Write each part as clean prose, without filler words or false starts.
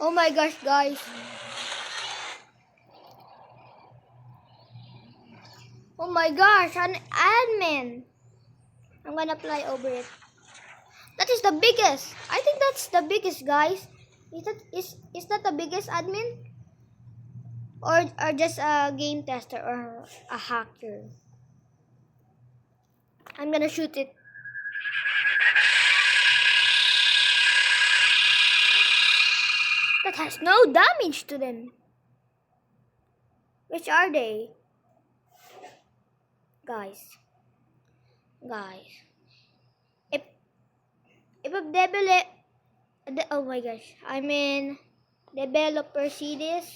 Oh my gosh, guys. Oh my gosh, an admin. I'm gonna fly over it. That is the biggest. I think that's the biggest, guys. Is that the biggest admin? Or just a game tester or a hacker? I'm gonna shoot it. That has no damage to them. Which are they? Guys. If if a oh my gosh. I mean, developer see this,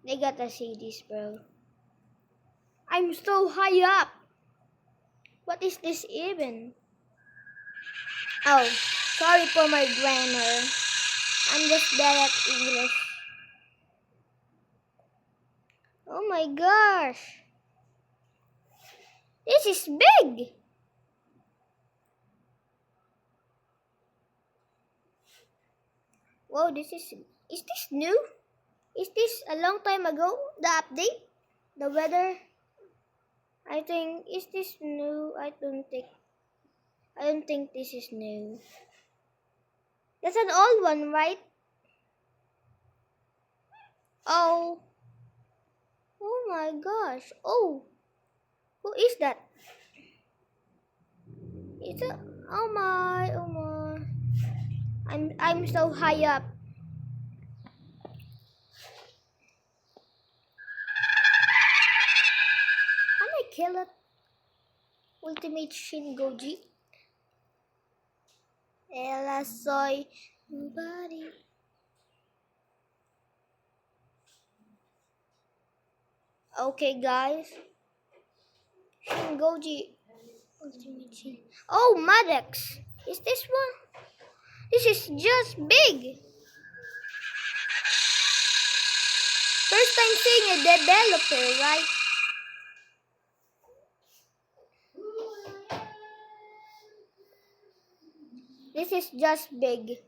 they gotta see this, bro. I'm so high up. What is this even? Oh, sorry for my grammar. I'm just bad at English. Oh my gosh. This is big. Whoa, is this new? Is this a long time ago? The update? The weather? I think, is this new? I don't think this is new. That's an old one, right? Oh. Oh my gosh. Oh. Who is that? It's a, oh my. I'm so high up. Can I kill it? Ultimate Shin Goji. Ella soy nobody. Okay, guys. Shin Goji. Ultimate Shin. Oh, Maddox. Is this one? This is just big. First time seeing a developer, right? This is just big.